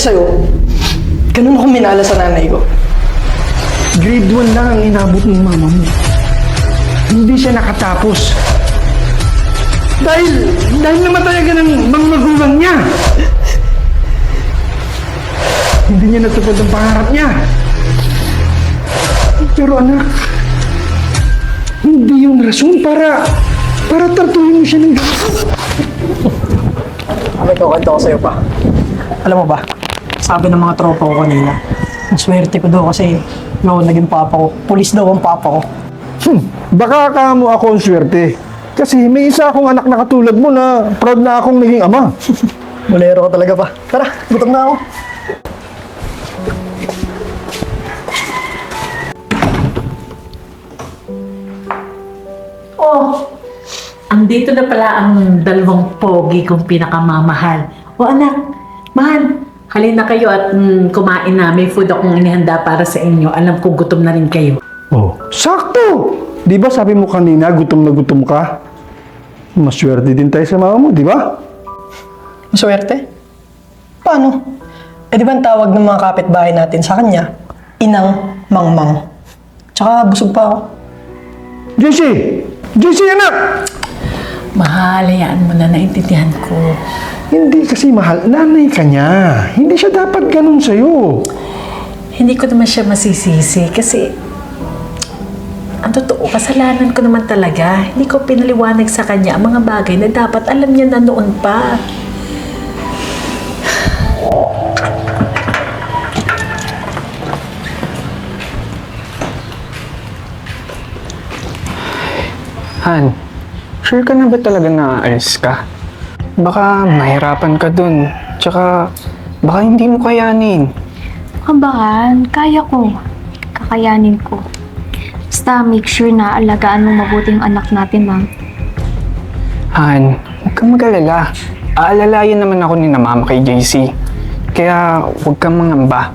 sa'yo, ganun ako minala sa nanay ko. Grade 1 lang ang inabot ng mama mo. Hindi siya nakatapos. Dahil namatay agad ng mga magulang niya. Hindi niya natupad ang pangarap niya. Pero anak, hindi yung rason para tartuhin mo siya ng gano'n. May kukwento ko sa'yo pa. Alam mo ba, sabi ng mga tropa ko kanina, ang swerte ko daw kasi noon naging papa ko. Pulis daw ang papa ko. Baka akala mo ako ang swerte. Kasi may isa akong anak na katulad mo na proud na akong naging ama. Bolero ka talaga pa. Tara, gutom na ako. Oh, andito na pala ang dalawang pogi kong pinakamamahal. O anak, mahal, halina kayo at kumain na. May food akong inihanda para sa inyo. Alam ko gutom na rin kayo. Oh, sakto! Di ba sabi mo kanina gutom na gutom ka? Maswerte din tayo sa mama mo, di ba? Maswerte? Paano? Eh di ba ang tawag ng mga kapitbahay natin sa kanya, Inang Mangmang. Tsaka busog pa ako. JC! JC, anak! Mahal, hayaan mo na, naintindihan ko. Hindi kasi mahal. Nanay ka niya. Hindi siya dapat ganun sa'yo. Hindi ko naman siya masisisi kasi ang totoo, kasalanan ko naman talaga. Hindi ko pinaliwanag sa kanya ang mga bagay na dapat alam niya na noon pa. Han, sure ka na ba talaga na aalis ka? Baka mahirapan ka dun. Tsaka, baka hindi mo kayanin. Kabahan, kaya ko. Kakayanin ko. Basta make sure na alagaan mo mabuti ang anak natin, ha? Han, huwag kang mag-alala. Aalalayan naman ako ni na mama kay JC. Kaya, huwag kang mangamba.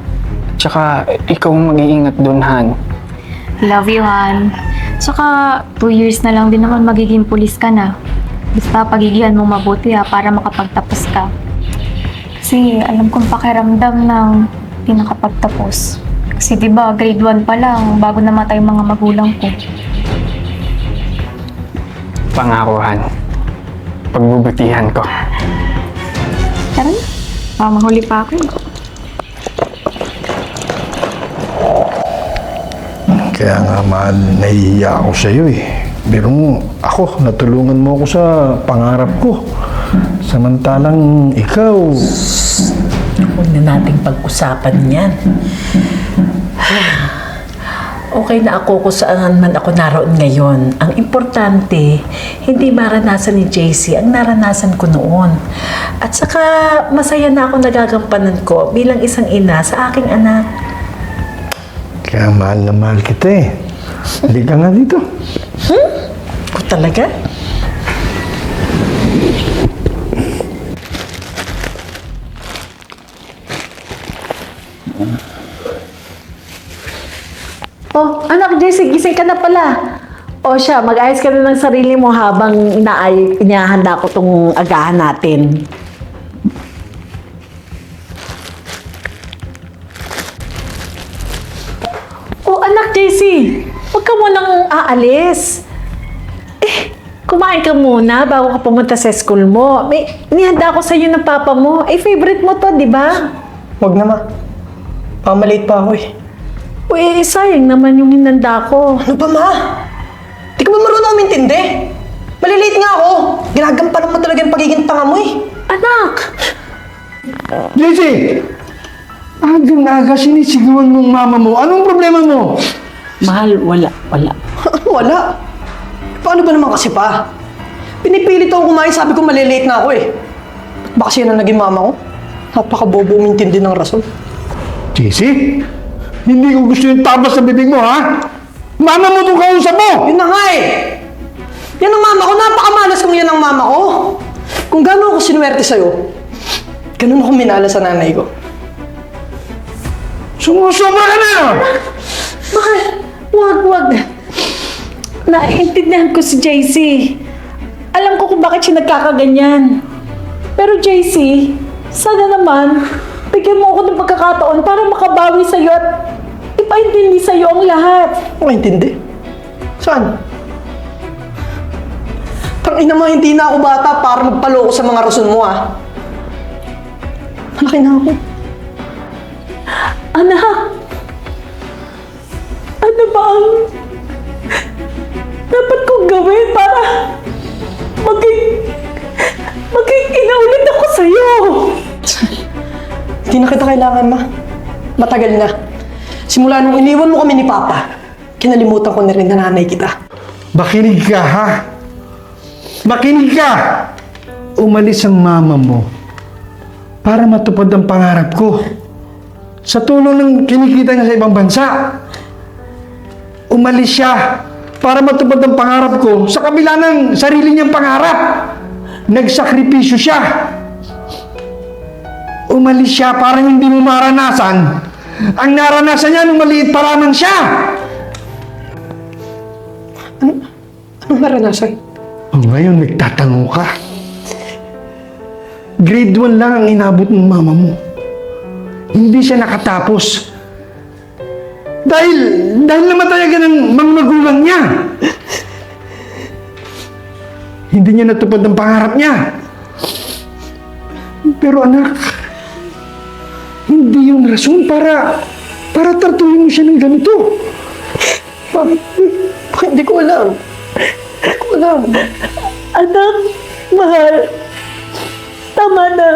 Tsaka, ikaw ang mag-iingat dun, Han. Love you, Han. Saka, 2 years na lang din naman magiging pulis ka na. Basta pagigihan mo mabuti, ha, para makapagtapos ka. Kasi alam kong pakiramdam ng di nakapagtapos. Kasi diba, grade 1 pa lang, bago namatay yung mga magulang ko. Pangako, Han. Pagbubutihan ko. Tara na. Baka mahuli pa ako. Kaya nga, mahal, nahihiya ako sa'yo eh. Pero ako, natulungan mo ako sa pangarap ko. Samantalang ikaw... Huwag na nating pag-usapan yan. Okay na ako kung saan man ako naroon ngayon. Ang importante, hindi maranasan ni JC ang naranasan ko noon. At saka, masaya na ako nagagampanan ko bilang isang ina sa aking anak. Kaya mahal na mahal kita eh. Hindi ka nga dito. Ko talaga? Oh, anak JC, gising ka na pala. O siya, mag-ayos ka na ng sarili mo habang inihahanda ko tong agahan natin. Oh, anak JC, huwag ka munang aalis. Kumain ka muna bago ka pumunta sa school mo. May nihanda ko sa'yo ng papa mo. Favorite mo to, di ba? Huwag na, ma. Pamaliit pa ako eh. Uy, sayang naman yung hinanda ko. Ano ba, ma? Di ka ba marunong umintindi? Malilate nga ako. Ginagampanan mo talaga yung pagiging tanga mo eh. Anak! JC! Agang-aga sinisigawan mong mama mo. Anong problema mo? Mahal, wala. Wala. Paano ba naman kasi pa? Pinipilit ako kumain, sabi ko malilate na ako eh. Ba't ba kasi yan ang naging mama ko? Napaka-bobo umintindi ng rason. JC? Hindi ko gusto yung tabas sa bibig mo, ha? Mama mo itong kausap mo! Yun na nga eh! Yan ang mama ko, napakamalas kung yan ang mama ko. Kung gano'n ako sinuwerte sa'yo, ganun ako minala sa nanay ko. Sumusobra ka na! Mahal, wag. Naiintindihan ko si JC. Alam ko kung bakit siya nagkakaganyan. Pero JC, sana naman, bigyan mo ako ng pagkakataon para makabawi sa'yo at ipaintindi sa'yo ang lahat. Maintindi? Saan? Tangina mo, hindi na ako bata para magpaloko sa mga rason mo, ah. Malaki na ako. Anak! Ano ba ang dapat kong gawin para maging ina ulit ako sa'yo? Hindi na kita kailangan, ma. Matagal na. Simula nung iniwan mo kami ni Papa, kinalimutan ko na rin na nanay kita. Makinig ka, ha? Makinig ka! Umalis ang mama mo para matupad ang pangarap ko. Sa tulong ng kinikita niya sa ibang bansa. Umalis siya para matupad ang pangarap ko sa kabila ng sarili niyang pangarap. Nagsakripisyo siya. Umalis siya para hindi mo maranasan ang naranasan niya nung maliit pa lamang siya. Anong naranasan? Oh, ngayon nagtatanong ka. Grade 1 lang ang inabot ng mama mo. Hindi siya nakatapos. Dahil namatay agad ng mga magulang niya. Hindi niya natupad ang pangarap niya. Pero anak, hindi yung rason para tartuhin mo siya ng ganito. Hindi ko alam. Hindi ko alam. Anak, mahal, tama na.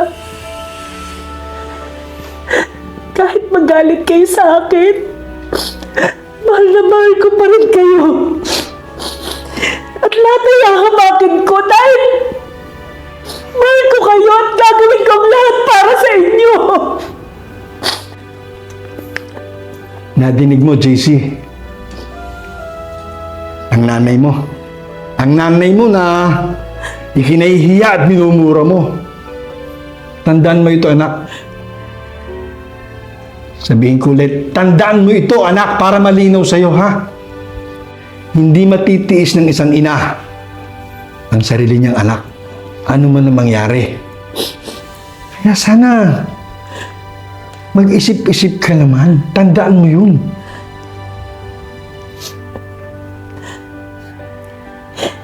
Kahit magalit kayo sa akin, mahal na mahal ko pa rin kayo. At lahat ay hahamakin ko dahil mahal ko kayo at gagawin ko ang lahat para sa inyo. Nadinig mo, JC. Ang nanay mo. Ang nanay mo na ikinahihiya at minumura mo. Tandaan mo ito, anak. Sabihin ko ulit, tandaan mo ito, anak, para malinaw sa'yo, ha? Hindi matitiis ng isang ina ang sarili niyang anak. Ano man ang mangyari. Kaya sana, mag-isip-isip ka naman. Tandaan mo yun.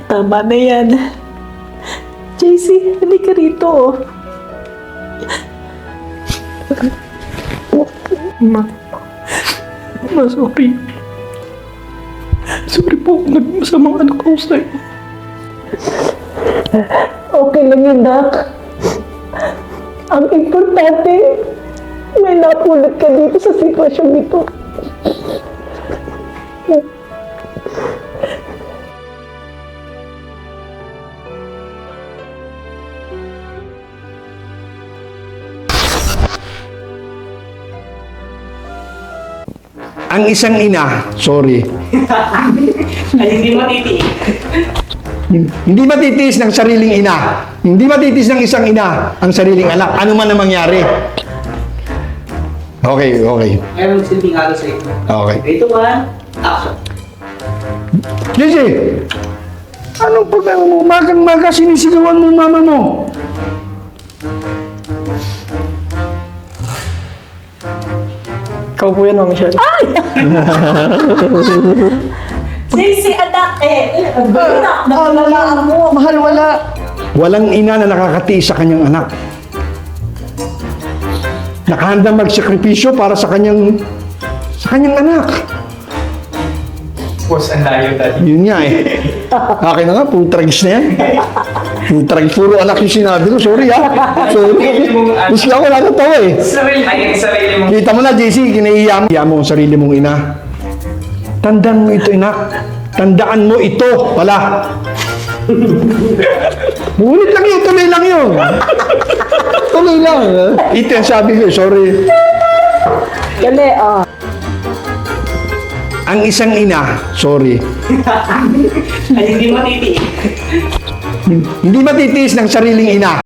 Tama na yan. JC, halika rito. Ma, sorry. Sorry po kung naging masamang anak ko sa'yo. Okay lang yun, Doc. Ang importante, may napulot ka dito sa sitwasyon nito. Ang isang ina, sorry, Ay, hindi matitiis. hindi matitiis ng sariling ina. Hindi matitiis ng isang ina ang sariling anak. Ano man ang mangyari. Okay. Ayaw magsilbing halo sa ito. Okay. Ito ba? Action. JJ! Anong problema mo? Magang-maga sinisigawan mo mama mo. Ikaw po yan, Mama Michelle. JC, anak, Wala mo. Mahal, wala. Walang ina na nakakatiis sa kanyang anak. Nakahandang magsakripisyo para sa kanyang anak. Boss, ang layo, Daddy. Yun nga eh. Akin na nga, putragis na yan. Putragis, puro anak yung sinabi ko. Sorry ha. Sorry. Gusto ako nakatawa eh. Ay, sarili mo. Kita mo na, JC, kinahiya mo. Hiya mo ang sarili mong ina. Tandaan mo ito, ina. Tandaan mo ito, pala. Ngunit lang yun, tuloy lang yun. Tuloy lang. Ito yung sabi ko, sorry. Dali, Ang isang ina, sorry. Ay, hindi matitiis. Hindi matitiis ng sariling ina